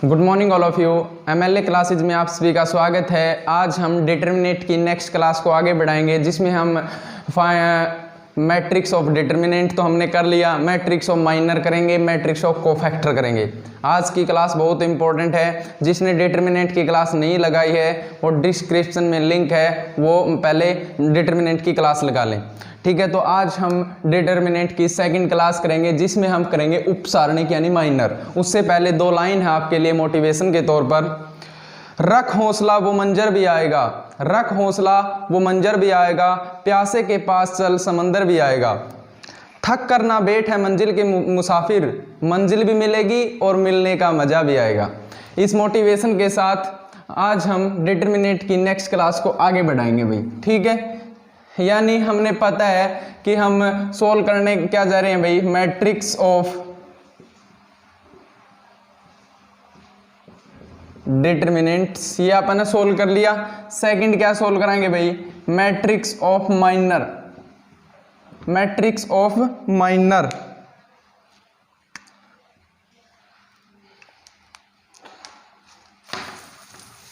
Good morning all of you. MLA classes में आप सभी का स्वागत है। आज हम डिटर्मिनेंट की नेक्स्ट क्लास को आगे बढ़ाएंगे, जिसमें हम मैट्रिक्स ऑफ डिटर्मिनेंट तो हमने कर लिया, मैट्रिक्स ऑफ माइनर करेंगे, मैट्रिक्स ऑफ कोफैक्टर करेंगे। आज की क्लास बहुत इंपॉर्टेंट है। जिसने डिटर्मिनेंट की क्लास नहीं लगाई है वो डिस्क्रिप्शन में लिंक है, वो पहले डिटर्मिनेंट की क्लास लगा लें। ठीक है, तो आज हम डिटर्मिनेंट की सेकंड क्लास करेंगे, जिसमें हम करेंगे उपसारणिक यानी माइनर। उससे पहले दो लाइन है आपके लिए मोटिवेशन के तौर पर। रख हौसला वो मंजर भी आएगा, रख हौसला वो मंजर भी आएगा, प्यासे के पास चल समंदर भी आएगा। थक कर ना बैठ है मंजिल के मुसाफिर, मंजिल भी मिलेगी और मिलने का मजा भी आएगा। इस मोटिवेशन के साथ आज हम डिटर्मिनेंट की नेक्स्ट क्लास को आगे बढ़ाएंगे भाई। ठीक है, यानी हमने पता है कि हम सोल्व करने क्या जा रहे हैं भाई, मैट्रिक्स ऑफ डिटर्मिनेंट्स, ये अपन ने सोल्व कर लिया। सेकंड क्या सोल्व कराएंगे भाई, matrix of minor, matrix of minor.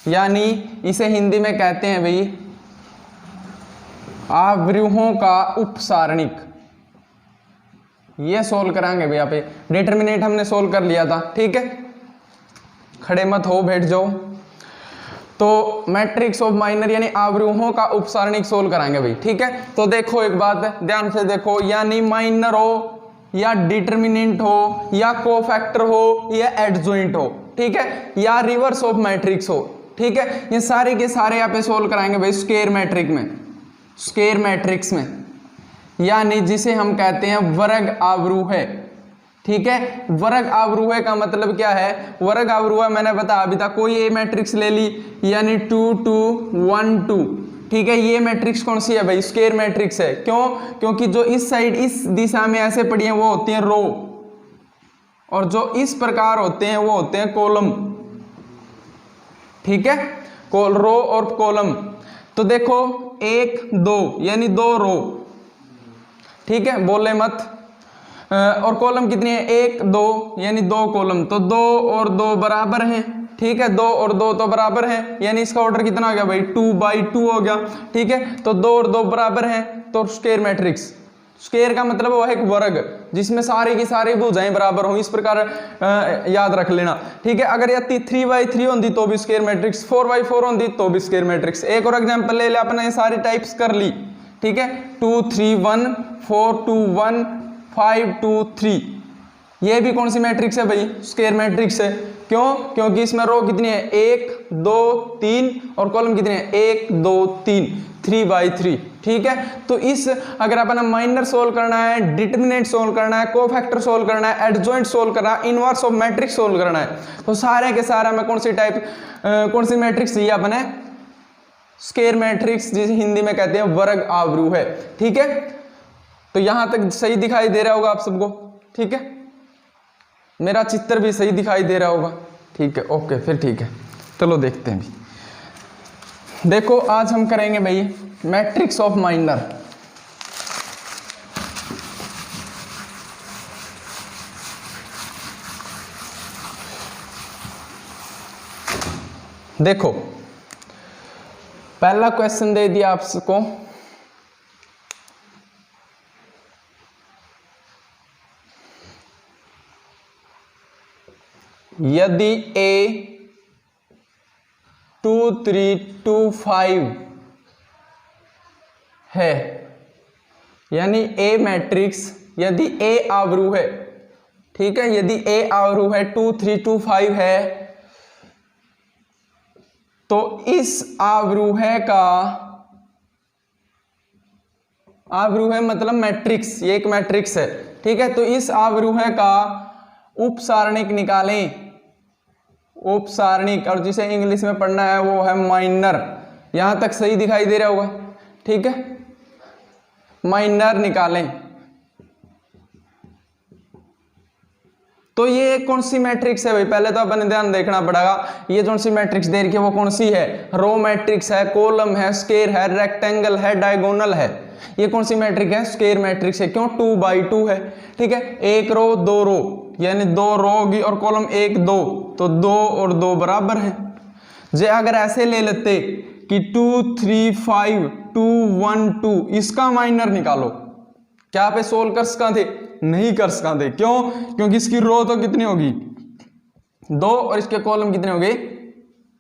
यानी इसे हिंदी में कहते हैं भाई आवृहों का उपसारणिक। ये सोल्व कराएंगे भैया पे। डिटर्मिनेंट हमने सोल्व कर लिया था। ठीक है, खड़े मत हो, बैठ जाओ। तो मैट्रिक्स ऑफ माइनर यानी आवृहों का उपसारणिक सोल्व कराएंगे भाई। ठीक है, तो देखो एक बात ध्यान से देखो, यानी माइनर हो या डिटर्मिनेंट हो या कोफैक्टर हो या एडजॉइंट हो, ठीक है, या रिवर्स ऑफ मैट्रिक्स हो। ठीक है, ये सारे के सारे यहाँ पे सोल्व कराएंगे भाई स्क्वायर मैट्रिक में, स्क्वायर मैट्रिक्स में, यानी जिसे हम कहते हैं वर्ग आवृह। ठीक है, वर्ग आवृह का मतलब क्या है, वर्ग आवृह मैंने बताया अभी तक, कोई ए मैट्रिक्स ले ली यानी 2 2 1 2। ठीक है, ये मैट्रिक्स कौन सी है भाई, स्क्वायर मैट्रिक्स है। क्यों? क्योंकि जो इस साइड इस दिशा में ऐसे पड़ी हैं वो होती हैं रो, और जो इस प्रकार होते हैं वो होते हैं कॉलम। ठीक है, रो और कॉलम। तो देखो 1 2 यानी 2 रो, ठीक है, बोले मत। और कॉलम कितनी है, 1 2 यानी 2 कॉलम, तो 2 और 2 बराबर हैं। ठीक है, 2 और 2 तो बराबर हैं, यानी इसका ऑर्डर कितना हो गया भाई, 2/2 हो गया। ठीक है, तो 2 और 2 बराबर हैं, तो स्क्वायर मैट्रिक्स। स्क्वायर का मतलब वो है एक वर्ग जिसमें सारी की सारी भुजाएं बराबर हों, इस प्रकार याद रख लेना। ठीक है, अगर यह 3/3 होती तो भी स्क्वायर मैट्रिक्स, 4/4 होती तो भी स्क्वायर मैट्रिक्स। एक और एग्जांपल ले ले, अपने ये सारी टाइप्स कर ली। ठीक है, 2 3 1 4 2 1 5 2 3, ये भी कौन सी मैट्रिक्स है भाई, स्क्वायर मैट्रिक्स है। क्यों? क्योंकि इसमें रो कितनी है, 1 2 3, और कॉलम कितने हैं, 1 2 3, 3/3। ठीक है, तो इस अगर अपना माइनर सोल्व करना है, डिटर्मिनेंट सोल्व करना है, कोफैक्टर सोल्व करना है, एडजॉइंट सोल्व करना है, इनवर्स ऑफ मैट्रिक्स सोल्व करना है, तो सारे के सारे में कौन सी टाइप कौन सी मैट्रिक्स दी अपने, स्क्वायर मैट्रिक्स, जिसे हिंदी में कहते हैं वर्ग आवृह है। ठीक है, तो यहां तक सही दिखाई दे रहा होगा आप सबको। ठीक है, मेरा चित्र भी सही दिखाई दे रहा होगा। ठीक है, ओके, फिर ठीक है, चलो देखते हैं भी। देखो आज हम करेंगे भाई मैट्रिक्स ऑफ माइनर। देखो पहला क्वेश्चन दे दिया आपको, यदि A 2 3 2 5 है, यानी A मैट्रिक्स, यदि A आवृह है, ठीक है, यदि A आवृह है, 2 3 2 5 है, तो इस आवृह का, आवृह मतलब मैट्रिक्स, ये एक मैट्रिक्स है। ठीक है, तो इस आवृह का उपसारणिक निकालें, उपसारणिक, और जिसे इंग्लिश में पढ़ना है वो है माइनर। यहां तक सही दिखाई दे रहा होगा। ठीक है, माइनर निकालें। तो ये कौन सी मैट्रिक्स है भाई, पहले तो अपन ध्यान देखना पड़ेगा, ये कौन सी मैट्रिक्स दे रखी है वो कौन सी है, रो मैट्रिक्स है, कॉलम है, स्क्वायर है, रेक्टेंगल है, डायगोनल है। ये कौन सी मैट्रिक्स है, स्क्वायर मैट्रिक्स है। क्यों, 2/2 है। ठीक है, एक रो दो रो, यानी 2 रो होगी और कॉलम 1 2, तो 2 और 2 बराबर है। जे अगर ऐसे ले लेते कि 2 3 5 2 1 2, इसका माइनर निकालो, क्या पे सोल्व कर सका थे? नहीं कर सका थे। क्यों? क्योंकि इसकी रो तो कितनी होगी 2 और इसके कॉलम कितने हो गए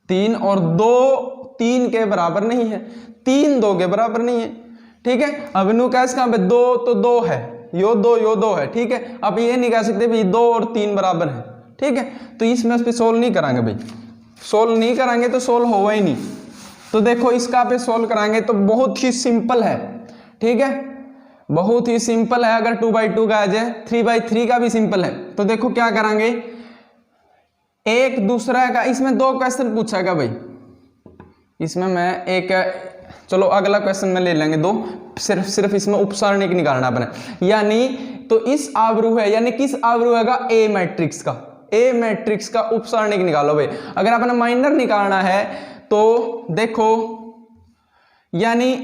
3, और 2 3 के बराबर नहीं है, 3 2 के बराबर नहीं है। ठीक है, अब इनू कैसे कहां पे 2 तो 2 है, यो 2 है। ठीक है, अब ये नहीं कह सकते भाई 2 और 3 बराबर है। ठीक है, तो इसमें इस पे सोल्व नहीं करांगे भाई, सोल्व नहीं करांगे तो सोल्व होगा ही नहीं। तो देखो इसका पे सोल्व कराएंगे तो बहुत ही सिंपल है। ठीक है, बहुत ही सिंपल है। अगर 2/2 का आ जाए, 3/3 का भी सिंपल है। तो देखो क्या करांगे, एक दूसरा का, इसमें 2 क्वेश्चन पूछेगा भाई, इसमें मैं एक, चलो अगला क्वेश्चन में ले लेंगे 2, सिर्फ इसमें उपसारणिक निकालना अपने, यानी तो इस आवृह है, यानी किस आवृह का ए मैट्रिक्स का, ए मैट्रिक्स का उपसारणिक निकालो भाई। अगर अपना माइनर निकालना है तो देखो, यानी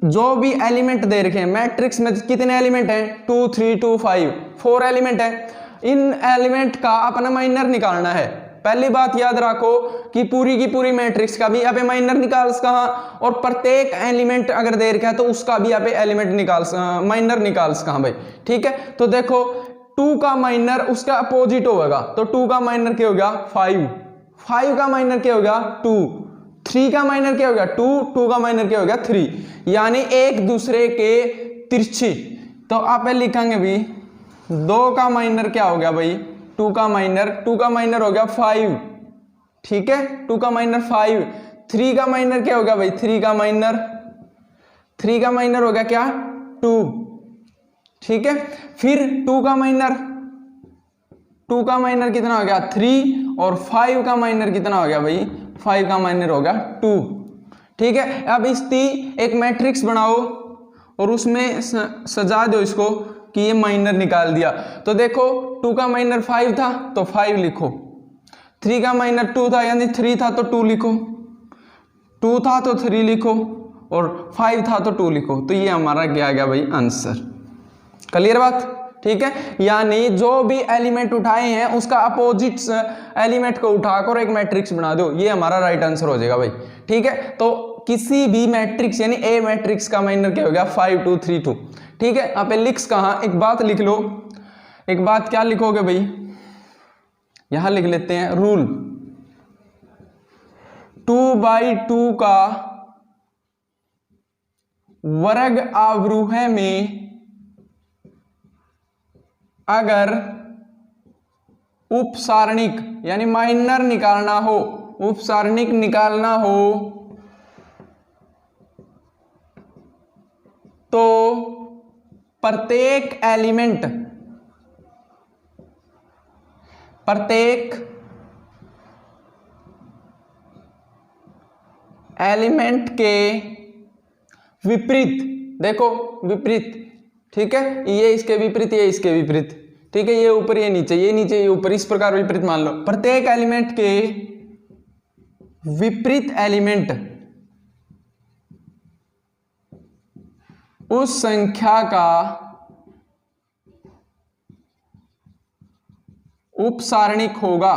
जो भी एलिमेंट दे रखे हैं मैट्रिक्स में, कितने एलिमेंट हैं 2 3 2 5 4 एलिमेंट है, इन एलिमेंट का अपना माइनर निकालना है। पहली बात याद रखो कि पूरी की पूरी मैट्रिक्स का भी आप माइनर निकाल सका, और प्रत्येक एलिमेंट अगर दे रखा है तो उसका भी आप एलिमेंट निकाल माइनर निकाल सका भाई। ठीक है, तो देखो 2 का माइनर उसका अपोजिट होगा, तो 2 का माइनर क्या होगा 5, 5 का माइनर क्या होगा 2, 3 का माइनर क्या होगा 2, 2 का माइनर क्या होगा 3, यानी एक दूसरे के तिरछी। तो आप लिखेंगे भी 2 का माइनर क्या हो गया भाई 2 का माइनर हो गया 5। ठीक है, 2 का माइनर 5, 3 का माइनर क्या हो गया भाई 3 का माइनर हो गया क्या 2। ठीक है, फिर 2 का माइनर कितना हो गया 3, और 5 का माइनर कितना हो गया भाई 5 का माइनर हो गया 2। ठीक है, अब इसकी एक मैट्रिक्स बनाओ और उसमें सजा दो इसको कि ये माइनर निकाल दिया। तो देखो 2 का माइनर 5 था तो 5 लिखो, 3 का माइनर 2 था यानी 3 था तो 2 लिखो, 2 था तो 3 लिखो, और 5 था तो 2 लिखो। तो ये हमारा क्या आ गया भाई आंसर। क्लियर बात? ठीक है, यानी जो भी एलिमेंट उठाए हैं उसका अपोजिट एलिमेंट को उठाकर एक मैट्रिक्स बना दो, ये हमारा राइट आंसर हो जाएगा भाई। ठीक है, तो किसी भी मैट्रिक्स यानी ए मैट्रिक्स का माइनर क्या हो गया 5 2 3 2। ठीक है, आप लिख्स कहां, एक बात लिख लो, एक बात क्या लिखोगे भाई, यहां लिख लेते हैं रूल, 2/2 का वर्ग आवृह में अगर उपसारणिक यानी माइनर निकालना हो, उपसारणिक निकालना हो तो प्रत्येक एलिमेंट के विपरीत, देखो विपरीत, ठीक है, ये इसके विपरीत, ये इसके विपरीत, ठीक है, ये ऊपर ये नीचे, ये नीचे ये ऊपर, इस प्रकार विपरीत मान लो। प्रत्येक एलिमेंट के विपरीत एलिमेंट उस संख्या का उपसारणिक होगा।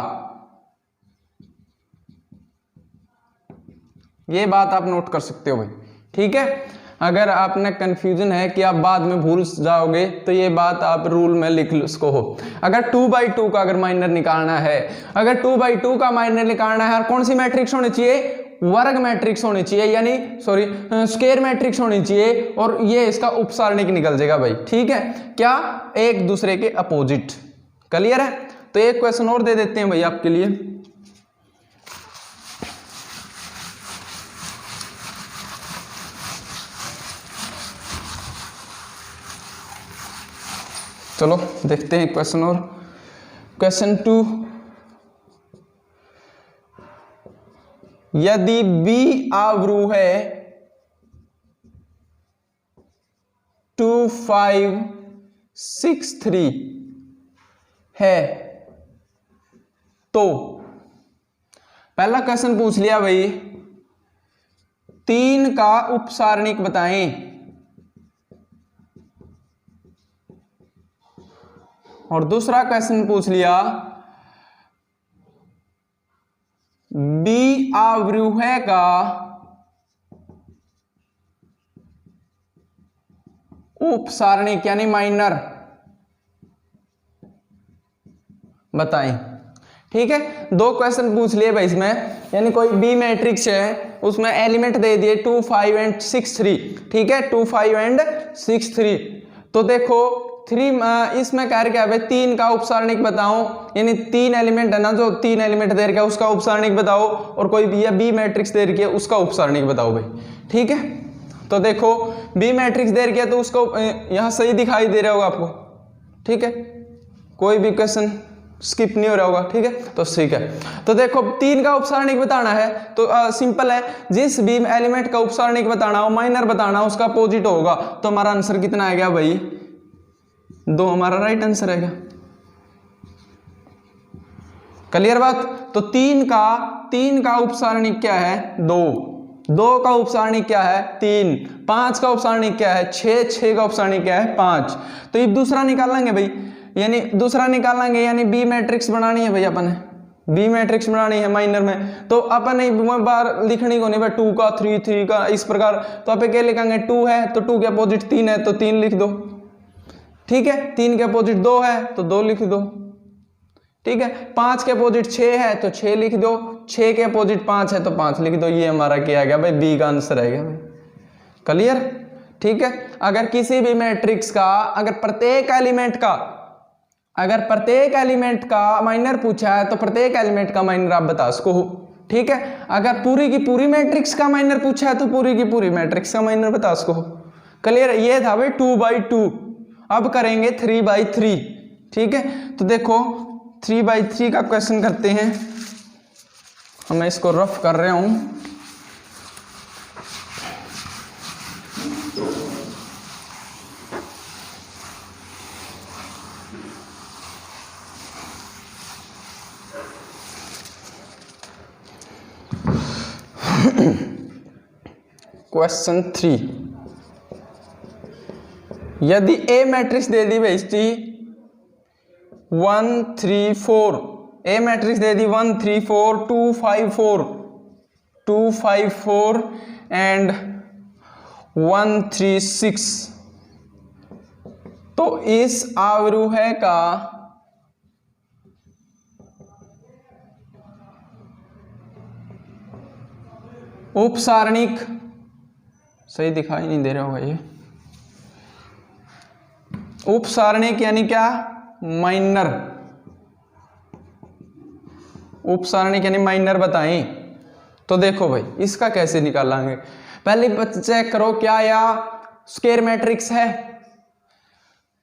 ये बात आप नोट कर सकते हो भाई। ठीक है, अगर आपने कंफ्यूजन है कि आप बाद में भूल जाओगे तो ये बात आप रूल में लिख लो इसको हो। अगर 2/2 का अगर माइनर निकालना है, अगर 2/2 का माइनर निकालना है, और कौन सी मैट्रिक्स होनी चाहिए, वर्ग मैट्रिक्स होनी चाहिए, यानी सॉरी स्क्वायर मैट्रिक्स होनी चाहिए, और ये इसका उपसारणिक निकल जाएगा भाई। ठीक है, क्या एक दूसरे के अपोजिट। क्लियर है? तो एक क्वेश्चन और दे देते हैं भाई आपके लिए। चलो देखते हैं क्वेश्चन और। क्वेश्चन 2, यदि B आवृह है 2 5 6 3 है तो, पहला क्वेश्चन पूछ लिया भाई 3 का उपसारणिक बताएं, और दूसरा क्वेश्चन पूछ लिया बी अवरूह का उपसारणिक यानी माइनर बताएं। ठीक है, दो क्वेश्चन पूछ लिए भाई इसमें, यानी कोई बी मैट्रिक्स है उसमें एलिमेंट दे दिए 2 5 एंड 6 3। ठीक है, 2 5 एंड 6 3। तो देखो 3 इसमें कह रहा है भाई 3 का उपसारणिक बताओ, यानी 3 एलिमेंट है ना, जो 3 एलिमेंट दे रखा है उसका उपसारणिक बताओ, और कोई बी मैट्रिक्स दे रखी है उसका उपसारणिक बताओ भाई। ठीक है, तो देखो बी मैट्रिक्स दे रखी है तो उसको यहाँ सही दिखाई दे रहा होगा आपको। ठीक है, कोई भी क्वेश्चन स्किप नहीं हो रहा होगा। ठीक है, तो ठीक है, तो देखो 3 का उपसारणिक बताना है तो सिंपल है, जिस भी एलिमेंट का उपसारणिक बताना हो, माइनर बताना हो, उसका अपोजिट होगा। तो हमारा आंसर कितना आएगा भाई 2, हमारा राइट आंसर आएगा। क्लियर बात। तो 3 का उपसारणिक क्या है 2, 2 का उपसारणिक क्या है 3, 5 का उपसारणिक क्या है 6, 6 का उपसारणिक क्या है 5। तो ये दूसरा निकालेंगे भाई, यानी दूसरा निकालेंगे, यानी बी मैट्रिक्स बनानी है भाई अपन ने, बी मैट्रिक्स बनानी है माइनर में। तो अपन ने बार लिखनी को नहीं भाई 2 का 3, 3 का इस प्रकार। तो आप क्या लिखेंगे 2 है तो 2 के अपोजिट 3 है तो 3 लिख दो। ठीक है, 3 के अपोजिट 2 है तो 2 लिख दो। ठीक है, 5 के अपोजिट 6 है तो 6 लिख दो, 6 के अपोजिट 5 है तो 5 लिख दो। ये हमारा क्या आ गया भाई बी का आंसर आएगा भाई। क्लियर। ठीक है, अगर किसी भी मैट्रिक्स का अगर प्रत्येक एलिमेंट का माइनर पूछा है तो प्रत्येक एलिमेंट का माइनर आप बता सको। ठीक है, अगर पूरी की पूरी मैट्रिक्स का माइनर पूछा है तो पूरी की पूरी मैट्रिक्स का माइनर बता सको। क्लियर। ये था भाई 2/2। अब करेंगे 3/3। ठीक है, तो देखो 3/3 का क्वेश्चन करते हैं। मैं इसको रफ कर रहा हूं। क्वेश्चन 3, यदि ए मैट्रिक्स दे दी भाई 1 3 4, ए मैट्रिक्स दे दी 1 3 4 2 5 4 एंड 1 3 6, तो इस आव्यूह का उपसारणिक, सही दिखाई नहीं दे रहा होगा ये, उपसारणिक यानी क्या माइनर, उपसारणिक यानी माइनर बताएं। तो देखो भाई इसका कैसे निकालेंगे, पहले चेक करो क्या या स्क्वायर मैट्रिक्स है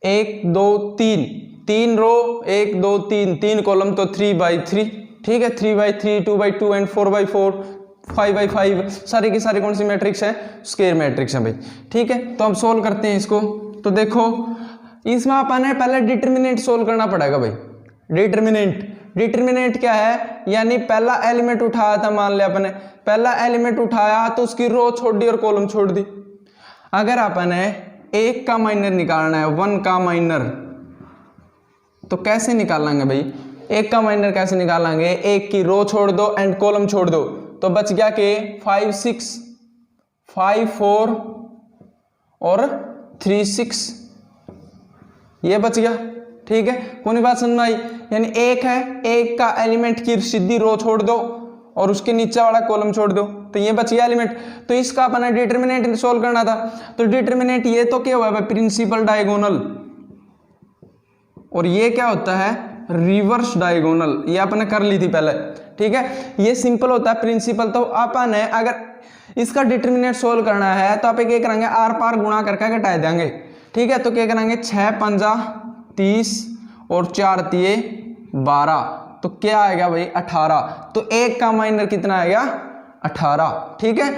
1 2 3, 3 रो 1 2 3, 3 कॉलम तो 3/3। ठीक है, 3/3 2/2 एंड 4/4 5/5 सारी की सारी कौन सी मैट्रिक्स है स्क्वायर मैट्रिक्स है भाई। ठीक है, तो हम सोल्व करते हैं इसको। तो देखो इसमें अपन है पहले डिटरमिनेंट सोल्व करना पड़ेगा भाई। डिटरमिनेंट क्या है, यानी पहला एलिमेंट उठाया था, मान लिया अपने पहला एलिमेंट उठाया तो उसकी रो छोड़ दी और कॉलम छोड़ दी। अगर अपन है 1 का माइनर निकालना है 1 का माइनर, तो कैसे निकालेंगे भाई 1 का माइनर कैसे निकालेंगे, 1 की रो छोड़ दो एंड कॉलम छोड़ दो, तो बच गया के 5 6 5 4 और 3 6, ये बच गया। ठीक है, कौन बात समझ में आई, यानी 1 है 1 का एलिमेंट की सीधी रो छोड़ दो और उसके नीचे वाला कॉलम छोड़ दो, तो ये बच गया एलिमेंट। तो इसका अपना डिटरमिनेंट सोल्व करना था। तो डिटरमिनेंट ये तो क्या हुआ है प्रिंसिपल डायगोनल, और ये क्या होता है रिवर्स डायगोनल, ये आपने कर ली थी पहले। ठीक है, ये सिंपल होता है प्रिंसिपल। तो अपन है अगर इसका डिटरमिनेंट सोल्व करना है तो आप क्या करेंगे आर पार गुणा करके घटा देंगे। ठीक है, तो क्या करेंगे 6 5 30 और 4 3 12, तो क्या आएगा भाई 18। तो 1 का माइनर कितना आएगा 18। ठीक है,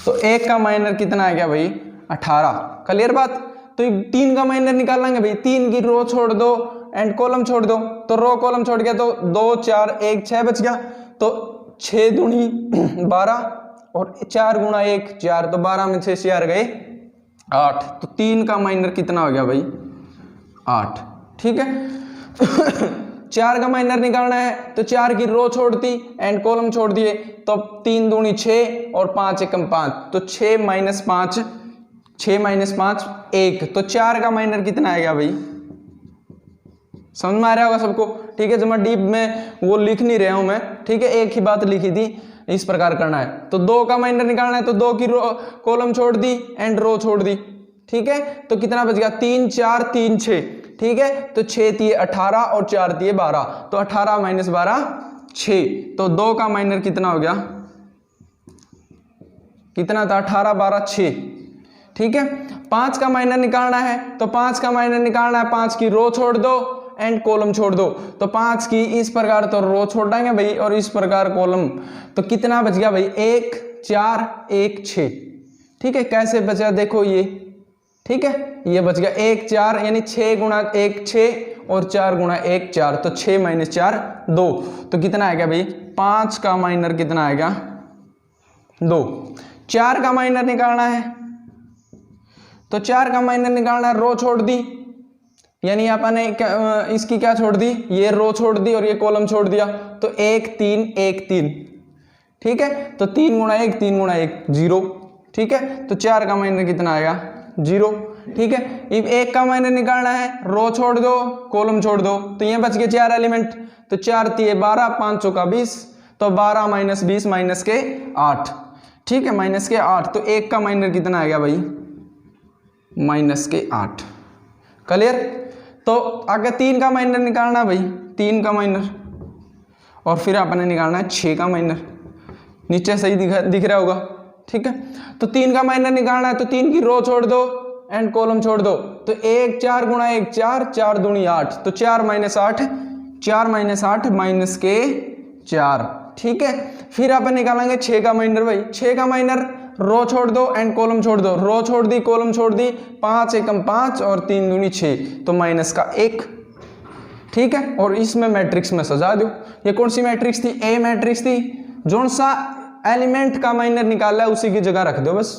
तो 1 का माइनर कितना आ गया भाई 18। क्लियर बात। तो 3 का माइनर निकालेंगे भाई, 3 की रो छोड़ दो एंड कॉलम छोड़ दो, तो रो कॉलम छोड़ गया तो 2 4 1 6 बच गया। तो 6 दूनी 12 और 4 गुणा 1 4, तो 12 में 6 4 गए 8, तो 3 का माइनर कितना हो गया भाई 8, ठीक है। 4 का माइनर निकालना है तो 4 की रो छोड़ दी एंड कॉलम छोड़ दिए, तो 3 दूनी 6 और 5 एकम 5, तो 6 माइनस 5, 6 माइनस 5 1, तो 4 का माइनर कितना आएगा भाई, समझ में आ रहा होगा सबको, ठीक है। जब मैं डीप में वो लिख नहीं रहा हूं मैं, ठीक है, एक ही बात लिखी थी, इस प्रकार करना है। तो 2 का माइनर निकालना है तो 2 की रो कॉलम छोड़ दी एंड रो छोड़ दी, ठीक है, तो कितना बच गया 3 4 3 6, ठीक है, तो 6 दिए 18 और 4 दिए 12, तो 18 माइनस 12 6, तो 2 का माइनर कितना हो गया, कितना था 18 12 6, ठीक है। 5 का माइनर निकालना है तो 5 का माइनर निकालना है, 5 की रो छोड़ दो एंड कॉलम छोड़ दो, तो 5 की इस प्रकार तो रो छोड़ देंगे भाई और इस प्रकार कॉलम, तो कितना बच गया भाई 1 4 1 6, ठीक है। कैसे बचा देखो ये, ठीक है, ये बच गया 1 4 यानी 6 गुणा 1 6 और 4 गुणा 1 4, तो 6 माइनस 4 2, तो कितना आएगा भाई 5 का माइनर कितना आएगा 2। 4 का माइनर निकालना है तो 4 का माइनर निकालना है, रो छोड़ दी यानी आपने इसकी क्या छोड़ दी, ये रो छोड़ दी और ये कॉलम छोड़ दिया, तो 1 3 1 3, ठीक है, तो 3 गुणा 1 3 गुणा 1 0, ठीक है, तो 4 का माइनर कितना आएगा 0, ठीक है। अब 1 का माइनर निकालना है, रो छोड़ दो कॉलम छोड़ दो, तो ये बच गए 4 एलिमेंट, तो 4 तिये 12 5 चौका 20, तो 12 माइनस 20 माइनस के 8, ठीक है, माइनस के 8, तो 1 का माइनर कितना आएगा भाई माइनस के 8, क्लियर। तो आगे 3 का माइनर निकालना भाई, 3 का माइनर, और फिर आपने निकालना है 6 का माइनर, नीचे सही दिख रहा होगा, ठीक है। तो 3 का माइनर निकालना है तो 3 की रो छोड़ दो एंड कॉलम छोड़ दो, तो 1 4 गुणा 1 4 4 दूनी 8, तो 4 माइनस 8 4 माइनस 8 माइनस के 4, ठीक है। फिर अपन निकालेंगे 6 का माइनर भाई, 6 का माइनर रो छोड़ दो एंड कॉलम छोड़ दो, रो छोड़ दी कॉलम छोड़ दी, 5 एकम 5 और 3 दूनी 6, तो माइनस का 1, ठीक है, और इसमें मैट्रिक्स में सजा दो। ये कौन सी मैट्रिक्स थी, ए मैट्रिक्स थी, जोन सा एलिमेंट का माइनर निकाला है उसी की जगह रख दो, बस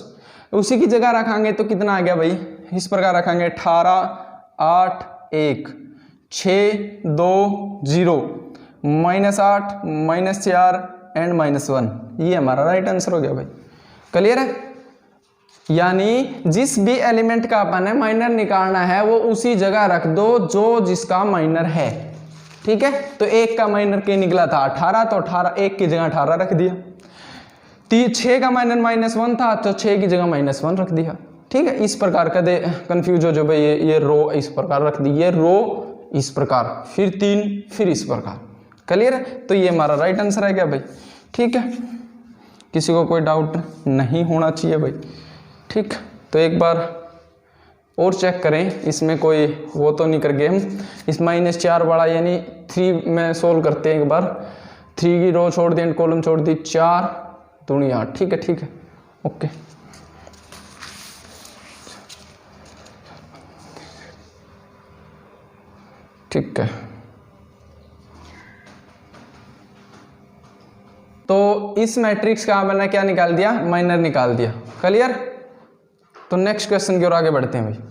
उसी की जगह रखेंगे तो कितना आ गया भाई, इस प्रकार रखेंगे 18 8 1 6 2 0 माइनस 8 माइनस 4 एंड माइनस 1, ये हमारा राइट आंसर हो गया भाई, क्लियर है। यानी जिस भी एलिमेंट का अपन है माइनर निकालना है वो उसी जगह रख दो जो जिसका माइनर है, ठीक है। तो 1 का माइनर के निकला था 18, तो 18 1 की जगह 18 रख दिया। 6 का माइनर -1 था तो 6 की जगह -1 रख दिया, ठीक है। इस प्रकार का कंफ्यूज हो जो भाई ये रो इस प्रकार रख दी, ये रो इस प्रकार, फिर 3 फिर इस प्रकार, क्लियर है। तो ये हमारा राइट आंसर है क्या भाई, ठीक है। किसी को कोई डाउट नहीं होना चाहिए भाई, ठीक। तो एक बार और चेक करें इसमें कोई वो तो नहीं कर गए हम, इस -4 वाला यानी 3 में सोल्व करते हैं एक बार। 3 की रो छोड़ दी कॉलम छोड़ दी, 4 दूनी 8, ठीक है, ठीक है, ओके। ठीक है, तो इस मैट्रिक्स का मैंने क्या निकाल दिया, माइनर निकाल दिया, क्लियर। तो नेक्स्ट क्वेश्चन की ओर आगे बढ़ते हैं भाई।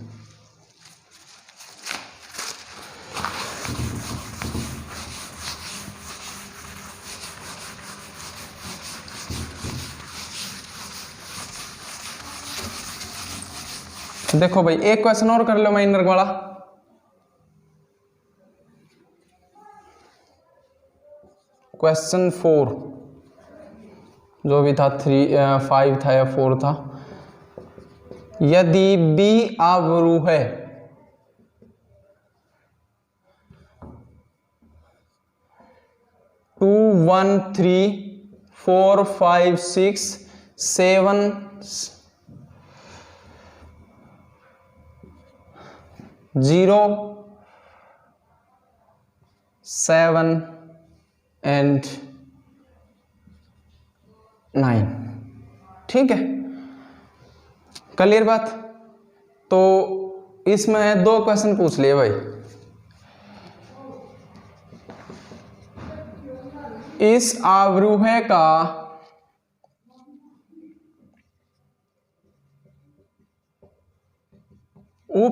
देखो भाई एक क्वेश्चन और कर लो माइनर वाला। क्वेश्चन 4 जो भी था 5 था या 4 था। यदि बी आव्रूह है टू 1 3 4 5 6 7 0 7 एंड 9, ठीक है, क्लियर बात। तो इसमें 2 क्वेश्चन पूछ लिए भाई। इस आव्रूह का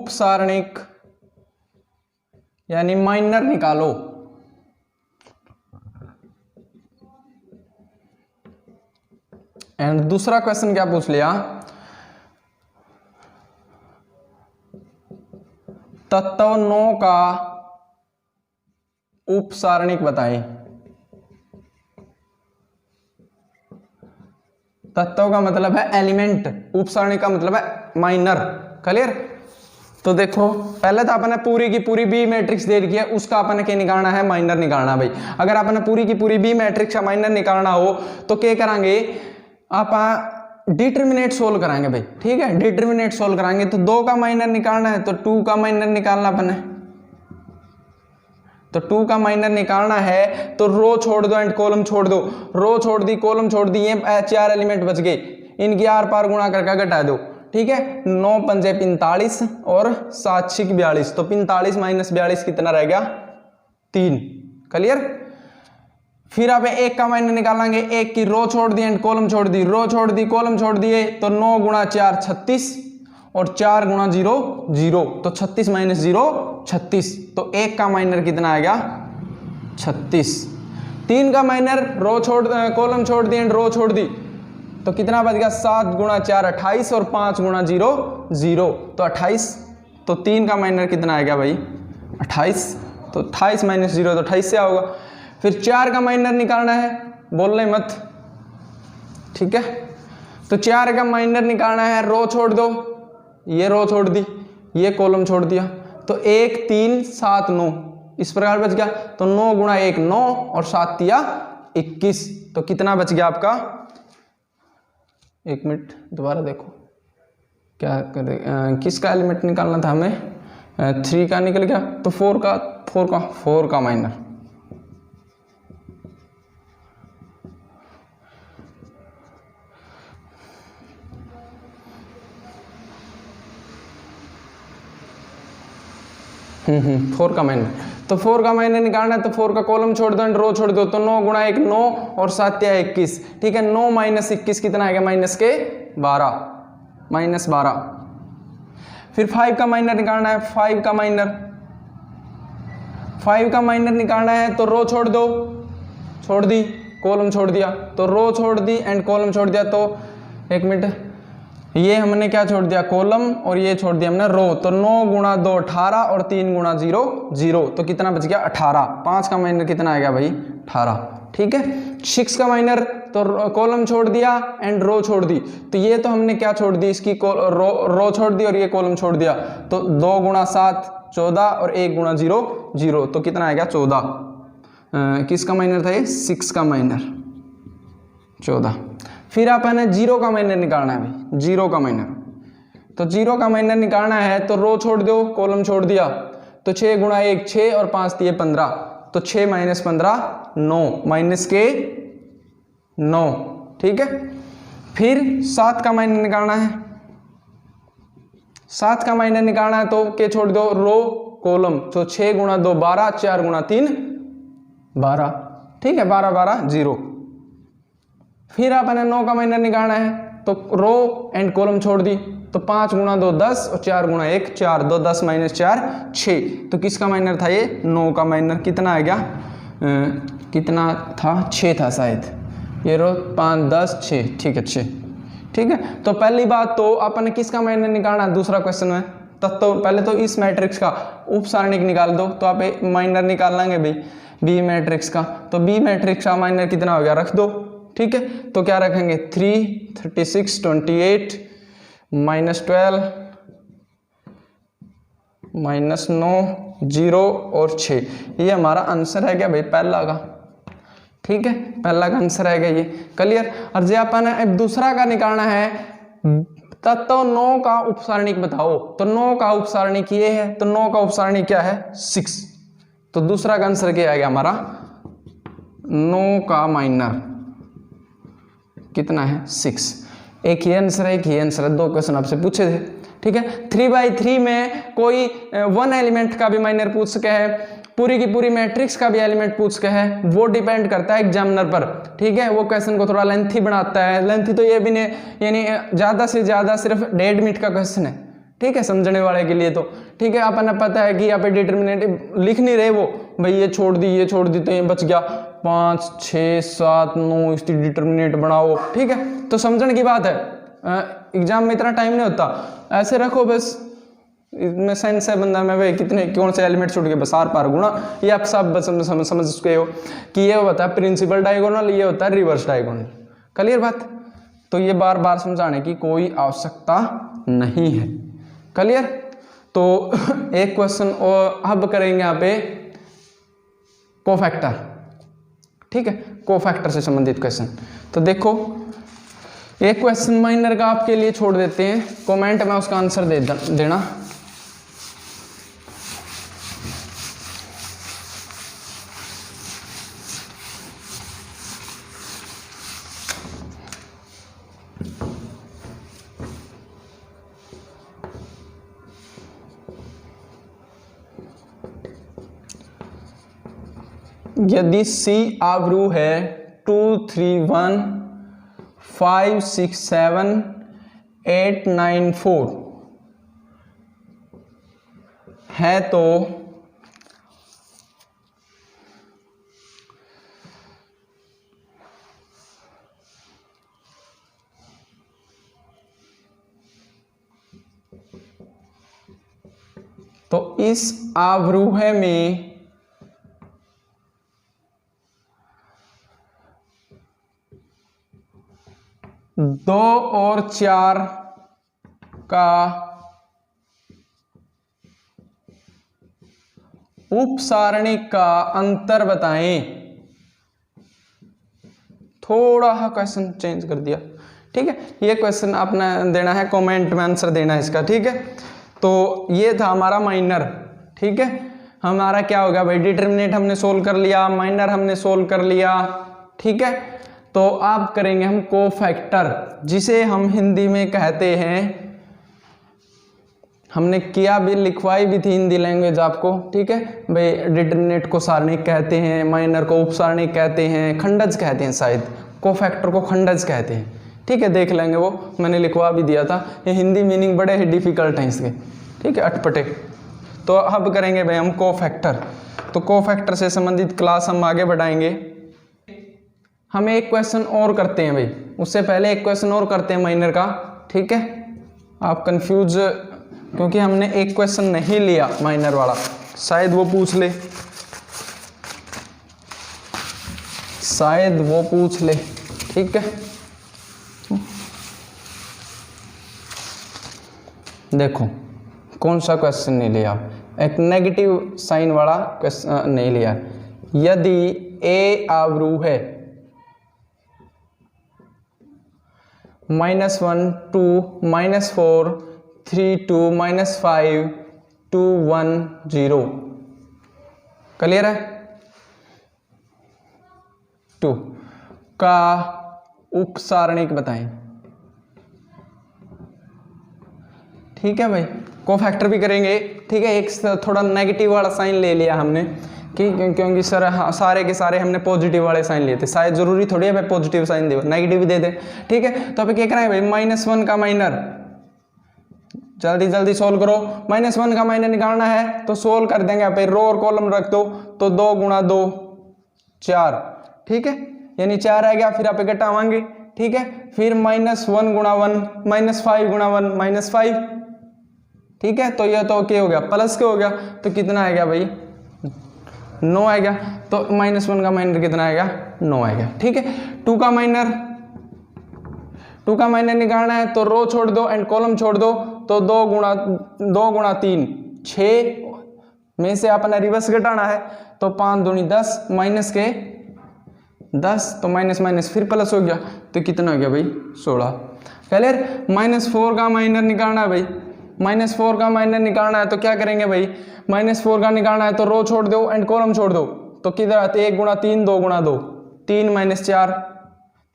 उप सारणिक यानी माइनर निकालो। एंड दूसरा क्वेश्चन क्या पूछ लिया, तत्व 9 का उप सारणिक बताएं। तत्व का मतलब है एलिमेंट, उप सारणिक का मतलब है माइनर। क्लियर? तो देखो पहले तो आपने पूरी की पूरी बी मैट्रिक्स दे रखी है, उसका आपने क्या निकालना है, माइनर निकालना भाई। अगर आपने पूरी की पूरी बी मैट्रिक्स का माइनर निकालना हो तो क्या करांगे, आप डिटरमिनेट सोल्व कराएंगे भाई। ठीक है, डिटरमिनेट सोल्व कराएंगे तो 2 का माइनर निकालना है तो 2 का माइनर निकालना अपने, तो 2 का माइनर निकालना है तो रो छोड़ दो एंड कॉलम छोड़ दो। रो छोड़ दी, कॉलम छोड़ दी, ये 4 एलिमेंट बच गए, इनकी आर पार गुणा करके घटा दो। ठीक है, 9 पंजे 45 और 7 6 42, तो 45 माइनस 42 कितना रह गया, 3। क्लियर? फिर आप 1 का माइनर निकालेंगे, 1 की रो छोड़ दी एंड कॉलम छोड़ दी, रो छोड़ दी कॉलम छोड़ दिए, तो 9 गुणा 4 36 और 4 गुणा 0 0, तो 36 माइनस 0 36, तो 1 का माइनर कितना आएगा, 36। 3 का माइनर रो छोड़ कॉलम छोड़ दी एंड रो छोड़ दी, तो कितना बच गया, 7 गुणा 4 28 और 5 गुणा 0 0, तो 28। तो 3 का माइनर कितना आएगा भाई, 28, तो 28 माइनस 0 तो 28 से होगा। फिर 4 का माइनर निकालना है, बोलने मत। ठीक है, तो 4 का माइनर निकालना है, रो छोड़ दो, ये रो छोड़ दी, ये कॉलम छोड़ दिया, तो 1 3 7 9 इस प्रकार बच गया। तो 9 गुणा 1 9 और 7 तिया 21, तो कितना बच गया आपका, 1 मिनट दोबारा देखो क्या करे, किसका एलिमेंट निकालना था हमें, 3 का निकल गया, तो 4 का माइनर। फोर का माइनर, तो 4 का माइनर निकालना है तो 4 का कॉलम छोड़ दो एंड रो छोड़ दो, तो 9 गुणा 1 9 और 7 या 21। ठीक है, 9 माइनस 21 कितना आएगा, माइनस के 12, माइनस 12। फिर 5 का माइनर निकालना है, 5 का माइनर निकालना है तो रो छोड़ दो, छोड़ दी, कॉलम छोड़ दिया, तो रो छोड़ दी एंड कॉलम छोड़ दिया, तो 1 मिनट, ये हमने क्या छोड़ दिया, कॉलम, और ये छोड़ दिया हमने रो, तो 9 गुणा 2 18 और 3 गुणा 0 0, तो कितना बच गया 18। 5 का माइनर कितना आएगा भाई, 18। ठीक है, 6 का माइनर तो कॉलम छोड़ दिया एंड रो छोड़ दी, तो ये तो हमने क्या छोड़ दी, इसकी रो छोड़ दी और ये कॉलम छोड़ दिया, तो 2 गुणा 7 14 और 1 गुणा 0 0, तो कितना आएगा 14। किसका माइनर था ये, 6 का माइनर 14। फिर आपने 0 का माइनर निकालना है भाई, 0 का माइनर, तो 0 का माइनर निकालना है तो रो छोड़ दो, कॉलम छोड़ दिया, तो 6 गुणा 1 6 और 5 दिए 15, तो 6 माइनस 15 9, माइनस के 9। ठीक है, फिर 7 का माइनर निकालना है, 7 का माइनर निकालना है तो क्या छोड़ दो, रो कॉलम, तो 6 गुणा 2 12, 4 गुणा 3 12। ठीक है, 12 12 0। फिर आपने 9 का माइनर निकालना है तो रो एंड कॉलम छोड़ दी, तो 5 गुणा 2 10 और 4 गुणा 1 4, 2 10 माइनस 4 6, तो किसका माइनर था ये, 9 का माइनर। कितना आ गया, कितना था, 6 था शायद, ये रो 5 10 6, ठीक है 6। ठीक है, तो पहली बात तो आपने किसका माइनर निकालना है, दूसरा क्वेश्चन में तो पहले तो इस मैट्रिक्स का उप सारणिक निकाल दो, तो आप माइनर निकाल लेंगे भाई बी मैट्रिक्स का, तो बी मैट्रिक्स का माइनर कितना हो गया, रख दो। ठीक है, तो क्या रखेंगे, 3 36 28 माइनस 12 माइनस 9 0 और 6, ये हमारा आंसर है क्या भाई, पहला का। ठीक है, पहला का आंसर है क्या ये, क्लियर। और जो अपन अब दूसरा का निकालना है, तत्व 9 का उपसारणिक बताओ, तो 9 का उपसारणिक ये है, तो 9 का उपसारणिक क्या है, 6, तो दूसरा का आंसर क्या आएगा हमारा, 9 का माइनर कितना है, 6। एक ही आंसर है, एक ही आंसर है, 2 क्वेश्चन आपसे पूछे थे। ठीक है, 3/3 में कोई 1 एलिमेंट का भी माइनर पूछ सके है, पूरी की पूरी मैट्रिक्स का भी एलिमेंट पूछ सके है, वो डिपेंड करता है एग्जामिनर पर। ठीक है, वो क्वेश्चन को थोड़ा लेंथी बनाता है, लेंथी तो ये भी नहीं, यानी ज़्यादा से ज़्यादा सिर्फ 1.5 मिनट का क्वेश्चन है। ठीक है, समझने वाले के लिए तो ठीक है। अपन पता है कि यहाँ पे डिटर्मिनेटिव लिख नहीं रहे वो, भाई ये छोड़ दी तो ये बच गया 5 6 7 9 इसकी डिटर्मिनेट बनाओ, ठीक है। तो समझने की बात है, एग्जाम में इतना टाइम नहीं होता, ऐसे रखो बस। इसमें साइंस है बंदा में भाई कितने कौन से एलिमेंट छूट गए, बस आर पार गुणा, ये आप सब बस समझ चुके हो कि ये होता है प्रिंसिपल डायगोनल, ये होता है रिवर्स डायगोनल। क्लियर बात? तो ये बार बार समझाने की कोई आवश्यकता नहीं है। क्लियर? तो एक क्वेश्चन और अब करेंगे यहाँ पे कोफैक्टर, ठीक है, कोफैक्टर से संबंधित क्वेश्चन। तो देखो एक क्वेश्चन माइनर का आपके लिए छोड़ देते हैं, कमेंट में उसका आंसर देना। यदि C आव्रूह है 2 3 1 5 6 7 8 9 4 है तो इस आव्रूह में दो और 4 का उपसारणिक का अंतर बताएं। थोड़ा सा क्वेश्चन चेंज कर दिया, ठीक है। ये क्वेश्चन आपने देना है, कमेंट में आंसर देना है इसका, ठीक है। तो ये था हमारा माइनर, ठीक है। हमारा क्या होगा भाई, डिटरमिनेंट हमने सोल्व कर लिया, माइनर हमने सोल्व कर लिया, ठीक है। तो अब करेंगे हम कोफैक्टर, जिसे हम हिंदी में कहते हैं, हमने किया भी, लिखवाई भी थी हिंदी लैंग्वेज आपको, ठीक है भाई। डिटरमिनेंट को सारणिक कहते हैं, माइनर को उपसारणिक कहते हैं, खंडज कहते हैं, शायद कोफैक्टर को खंडज कहते हैं, ठीक है। देख लेंगे वो, मैंने लिखवा भी दिया था। ये हिंदी मीनिंग बड़े ही डिफिकल्ट हैं इसके, ठीक है, अटपटे। तो अब करेंगे भाई हम कोफैक्टर। तो कोफैक्टर से संबंधित क्लास हम आगे बढ़ाएंगे। हम एक क्वेश्चन और करते हैं भाई, उससे पहले एक क्वेश्चन और करते हैं माइनर का, ठीक है। आप कंफ्यूज, क्योंकि हमने एक क्वेश्चन नहीं लिया माइनर वाला, शायद वो पूछ ले, शायद वो पूछ ले, ठीक है। देखो कौन सा क्वेश्चन नहीं लिया, एक नेगेटिव साइन वाला क्वेश्चन नहीं लिया। यदि A आव्रूह है -1 2 -4 3 2 -5 2 1 0, क्लियर है। 2 का उपसारणिक बताएं, ठीक है भाई। कोफैक्टर भी करेंगे, ठीक है। एक थोड़ा नेगेटिव वाला साइन ले लिया हमने, क्योंकि सर सारे के सारे हमने पॉजिटिव वाले साइन लिए थे, शायद जरूरी थोड़ी है भाई पॉजिटिव साइन दे, नेगेटिव भी दे दे, ठीक है। तो अभी क्या करना है भाई, -1 का माइनर, जल्दी जल्दी सोल्व करो। -1 का माइनर निकालना है तो सोल्व कर देंगे यहाँ पे, रो और कॉलम रख दो, तो 2 × 2 4, ठीक है, यानी 4 आ गया। फिर आप घटावाएंगे, ठीक है। फिर -1 × 1 -5 × 1 -5, ठीक है। तो यह तो क्या हो गया, प्लस के हो गया, तो कितना आएगा भाई 9 आएगा। तो -1 का माइनर कितना आएगा, 9 आएगा, ठीक है। 2 का माइनर निकालना है तो रो छोड़ दो एंड कॉलम छोड़ दो, तो 2 × 3 6 में से अपना रिवर्स घटाना है, तो 5 दूनी 10 माइनस के 10, तो माइनस फिर प्लस हो गया, तो कितना हो गया भाई 16। क्लियर? -4 का माइनर निकालना है भाई, -4 का माइनर निकालना है तो क्या करेंगे भाई, -4 का निकालना है तो रो छोड़ दो एंड कॉलम छोड़ दो, तो किधर आते 1 × 3 2 × 2 3 -4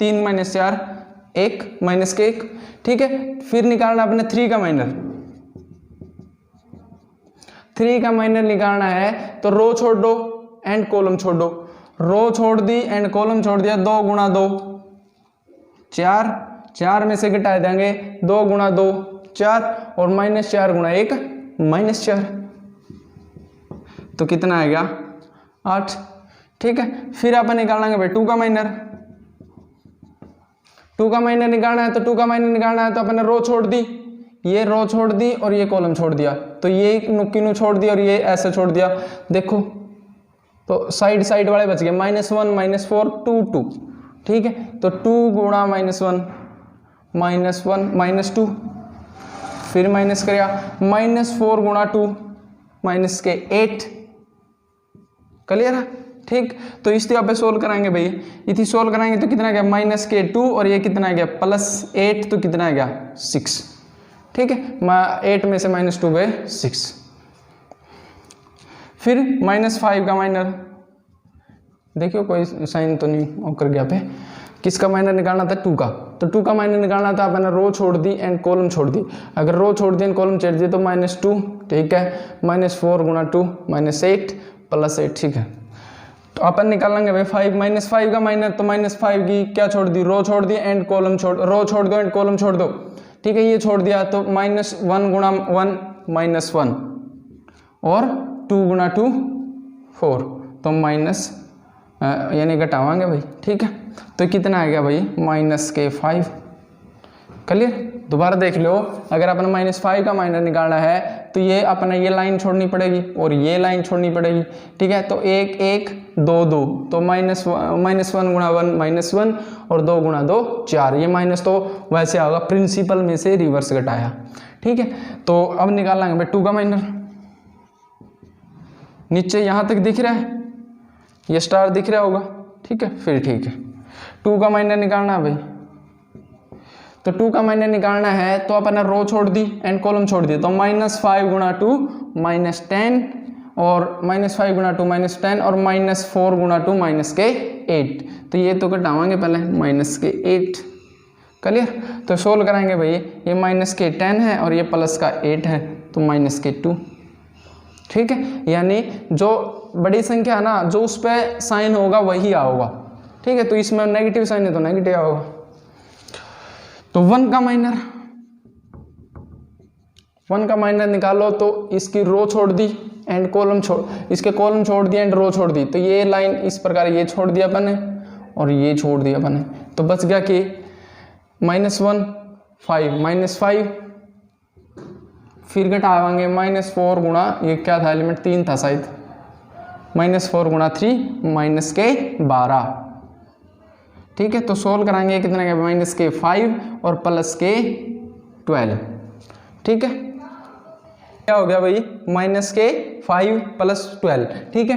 3 -4 1 माइनस के 1, ठीक है। फिर निकालना अपने 3 का माइनर, 3 का माइनर निकालना है तो रो छोड़ दो एंड कॉलम छोड़ दो, रो छोड़ दी एंड कॉलम छोड़ दिया, 2 × 2 4 4 में से घटा देंगे 2 × 2 4 और -4 गुणा 1 -4, तो कितना आ गया 8। ठीक है, फिर अपन निकालना है भाई 2 का माइनर। 2 का माइनर निकालना है, तो 2 का माइनर निकालना है तो अपन ने रो छोड़ दी, ये रो छोड़ दी और ये कॉलम छोड़ दिया, तो ये नुक्की छोड़ दिया और ये ऐसे छोड़ दिया। देखो तो साइड साइड वाले बच गए, -1 -4 2 2। ठीक है, तो 2 गुणा -1 -1 -2, फिर माइनस करिया -4 गुणा 2 -8। क्लियर है? ठीक, तो इस यहाँ पे सोल्व कराएंगे भाई, इसी सोल्व कराएंगे तो कितना गया -2 और ये कितना गया +8, तो कितना गया 6। ठीक है, 8 में से -2 गए 6। फिर -5 का माइनर, देखियो कोई साइन तो नहीं ओकर गया पे, किसका माइनर निकालना था 2 का, तो 2 का माइनर निकालना था, अपन रो छोड़ दी एंड कॉलम छोड़ दी। अगर रो छोड़ दी एंड कॉलम छोड़ दी तो -2। ठीक है, -4 गुणा 2 -8 +8। ठीक है, तो अपन निकाल लेंगे भाई 5 -5 का माइनर, तो -5 की क्या छोड़ दी, रो छोड़ दी एंड कॉलम रो छोड़ दो एंड कॉलम छोड़ दो। ठीक है, ये छोड़ दिया तो -1 गुणा 1 -1 और 2 गुणा 2 4, तो माइनस यानी घटावांगे भाई। ठीक है, तो कितना आ गया भाई -5। क्लियर? दोबारा देख लो, अगर अपन -5 का माइनर निकालना है तो ये अपने ये लाइन छोड़नी पड़ेगी और ये लाइन छोड़नी पड़ेगी। ठीक है, तो 1 1 2 2, तो -1 गुणा 1 -1 और 2 गुणा 2 4। ये माइनस तो वैसे होगा, प्रिंसिपल में से रिवर्स घटाया। ठीक है, तो अब निकालेंगे भाई 2 का माइनर। नीचे यहाँ तक दिख रहा है, ये स्टार दिख रहा होगा। ठीक है, फिर ठीक है, 2 का माइनर निकालना है भाई, तो 2 का माइनर निकालना है तो अपन ने रो छोड़ दी एंड कॉलम छोड़ दी, तो -5 गुणा 2 -10 और -5 गुणा 2 -10 और -4 गुणा 2 -8। तो ये तो घटावांगे पहले -8। क्लियर? तो सोल्व कराएंगे भाई, ये -10 है और ये +8 है, तो -2। ठीक है, यानी जो बड़ी संख्या है ना, जो उस पर साइन होगा वही आओगा। ठीक है, तो इसमें नेगेटिव साइन है तो नेगेटिव आओगा। तो 1 का माइनर, 1 का माइनर निकालो, तो इसकी रो छोड़ दी एंड कॉलम इसके कॉलम छोड़ दिया एंड रो छोड़ दी, तो ये लाइन इस प्रकार ये छोड़ दिया अपन ने और ये छोड़ दिया अपन ने, तो बच गया कि -1 5 -5, फिर घटावांगे -4 गुणा, ये क्या था एलिमेंट 3 था शायद, -4 गुणा 3 -12। ठीक है, तो सोल्व कराएंगे, कितना क्या -5 और +12। ठीक है, क्या हो गया भाई -5 +12। ठीक है,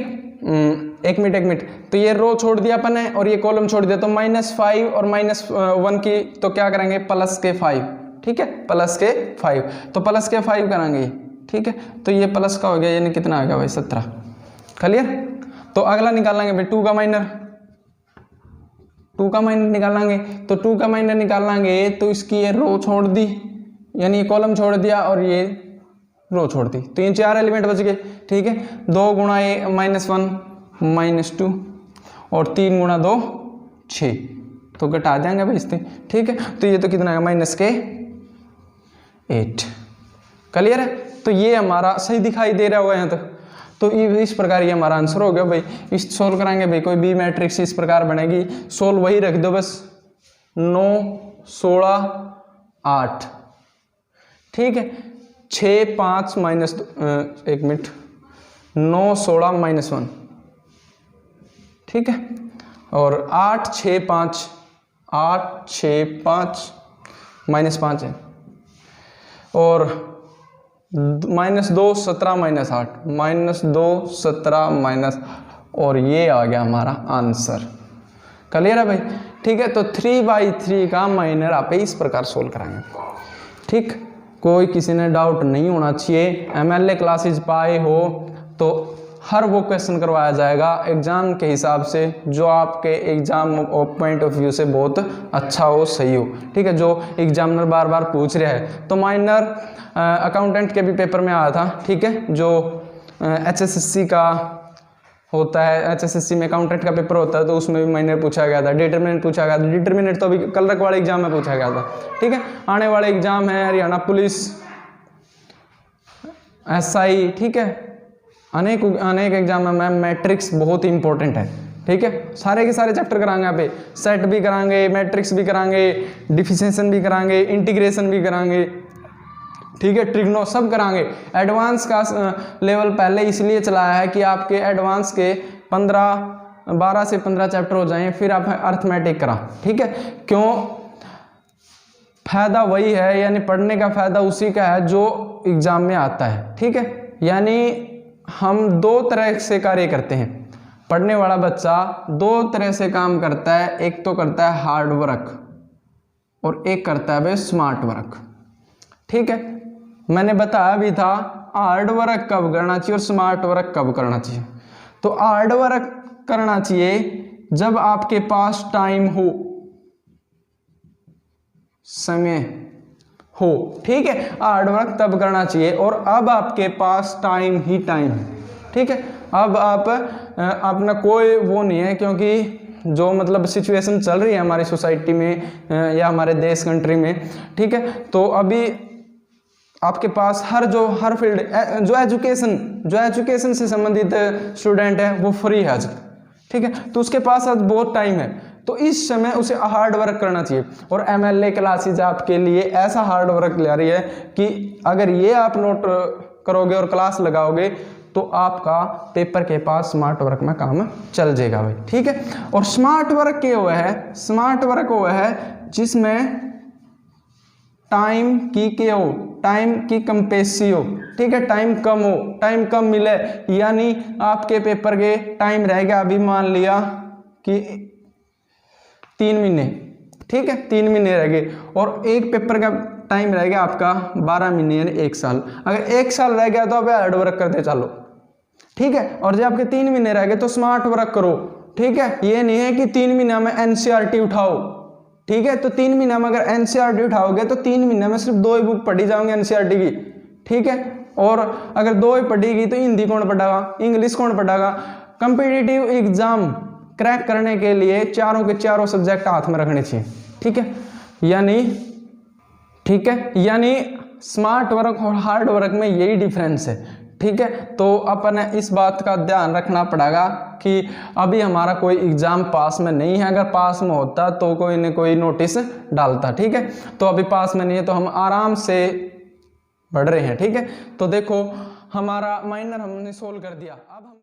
एक मिनट, तो ये रो छोड़ दिया अपन ने और ये कॉलम छोड़ दिया, तो -5 और -1 की तो क्या करेंगे +5। ठीक है, +5, तो +5 कराएंगे। ठीक है, तो ये प्लस का हो गया, यानी कितना आ गया भाई 17। क्लियर? तो अगला निकालेंगे भाई 2 का माइनर। 2 का माइनर निकालेंगे, तो 2 का माइनर निकालेंगे तो इसकी ये रो छोड़ दी, यानी ये कॉलम छोड़ दिया और ये रो छोड़ दी, तो ये 4 एलिमेंट बच गए। ठीक है, 2 गुणा -1 -2 और 3 गुणा 2 6, तो घटा देंगे भाई इससे। ठीक है, तो ये तो कितना है -8। क्लियर है? तो ये हमारा सही दिखाई दे रहा होगा यहाँ तक। तो इस प्रकार ये हमारा आंसर हो गया भाई। इस सोल्व कराएंगे भाई, कोई बी मैट्रिक्स इस प्रकार बनेगी, सोल्व वही रख दो बस, 9 16 8। ठीक है, 6 5 एक मिनट 9 16 -1। ठीक है, और 8 6 5 8 6 5 -5 है, और -2 17 -8 -2 17 और ये आ गया हमारा आंसर। क्लियर है भाई? ठीक है, तो 3/3 का माइनर आप इस प्रकार सोल्व कराएंगे। ठीक, कोई किसी ने डाउट नहीं होना चाहिए। MLA क्लासेज पाए हो तो हर वो क्वेश्चन करवाया जाएगा एग्जाम के हिसाब से, जो आपके एग्जाम पॉइंट ऑफ व्यू से बहुत अच्छा हो, सही हो। ठीक है, जो एग्जामिनर बार बार पूछ रहा है, तो माइनर अकाउंटेंट के भी पेपर में आया था। ठीक है, जो HSSC का होता है, HSSC में अकाउंटेंट का पेपर होता है तो उसमें भी माइनर पूछा गया था, डिटरमिनेंट पूछा गया था। डिटरमिनेंट तो अभी कल तक वाले एग्जाम में पूछा गया था, ठीक है। आने वाले एग्जाम है हरियाणा पुलिस, SI, ठीक है, अनेक एग्जाम है मैम। मैट्रिक्स बहुत ही इंपॉर्टेंट है, ठीक है। सारे के सारे चैप्टर कराएंगे यहाँ पे, सेट भी कराएंगे, मैट्रिक्स भी कराएंगे, डिफिशिएंशन भी कराएंगे, इंटीग्रेशन भी कराएंगे, ठीक है, ट्रिग्नो सब कराएंगे। एडवांस का लेवल पहले इसलिए चलाया है कि आपके एडवांस के 12 से 15 चैप्टर हो जाएं, फिर आप अर्थमेटिक करा, ठीक है। क्यों? फायदा वही है, यानी पढ़ने का फायदा उसी का है जो एग्जाम में आता है, ठीक है। यानी हम दो तरह से कार्य करते हैं, पढ़ने वाला बच्चा दो तरह से काम करता है, एक तो करता है हार्ड वर्क और एक करता है भाई स्मार्ट वर्क, ठीक है। मैंने बताया भी था हार्ड वर्क कब करना चाहिए और स्मार्ट वर्क कब करना चाहिए। तो हार्ड वर्क करना चाहिए जब आपके पास टाइम हो, समय हो, ठीक है, हार्ड वर्क तब करना चाहिए। और अब आपके पास टाइम ही टाइम है, ठीक है। अब आप अपना कोई वो नहीं है, क्योंकि जो मतलब सिचुएशन चल रही है हमारी सोसाइटी में या हमारे देश कंट्री में, ठीक है, तो अभी आपके पास हर फील्ड जो एजुकेशन से संबंधित स्टूडेंट है वो फ्री है आज, ठीक है। तो उसके पास आज बहुत टाइम है, तो इस समय उसे हार्ड वर्क करना चाहिए। और MLA क्लासेज आपके लिए ऐसा हार्ड वर्क ले रही है कि अगर ये आप नोट करोगे और क्लास लगाओगे तो आपका पेपर के पास स्मार्ट वर्क में काम चल जाएगा भाई, ठीक है। और स्मार्ट वर्क क्या हुआ है? स्मार्ट वर्क हुआ है जिसमें टाइम की कंपेसी हो, ठीक है, टाइम कम हो, टाइम कम मिले, यानी आपके पेपर के टाइम रह गया अभी मान लिया कि 3 महीने, ठीक है, 3 महीने रह गए, और एक पेपर का टाइम रह गया आपका 12 महीने यानी 1 साल। अगर 1 साल रह गया तो आप हार्ड वर्क करते चलो, ठीक है। और जब आपके 3 महीने रह गए तो स्मार्ट वर्क करो, ठीक है। ये नहीं है कि 3 महीने में NCERT उठाओ, ठीक है। तो 3 महीने में अगर NCERT उठाओगे तो 3 महीने में सिर्फ 2 ही बुक पढ़ी जाओगे NCERT की, ठीक है। और अगर 2 ही पढ़ेगी तो हिंदी कौन पढ़ेगा, इंग्लिश कौन पढ़ेगा? कंपिटिटिव एग्जाम क्रैक करने के लिए चारों के चारों सब्जेक्ट हाथ में रखने चाहिए, ठीक है। यानी स्मार्ट वर्क और हार्ड वर्क में यही डिफरेंस है, ठीक है। तो अपन इस बात का ध्यान रखना पड़ेगा कि अभी हमारा कोई एग्जाम पास में नहीं है, अगर पास में होता तो कोई न कोई नोटिस डालता, ठीक है। तो अभी पास में नहीं है तो हम आराम से बढ़ रहे हैं, ठीक है। तो देखो हमारा माइनर हमने सोल्व कर दिया, अब हम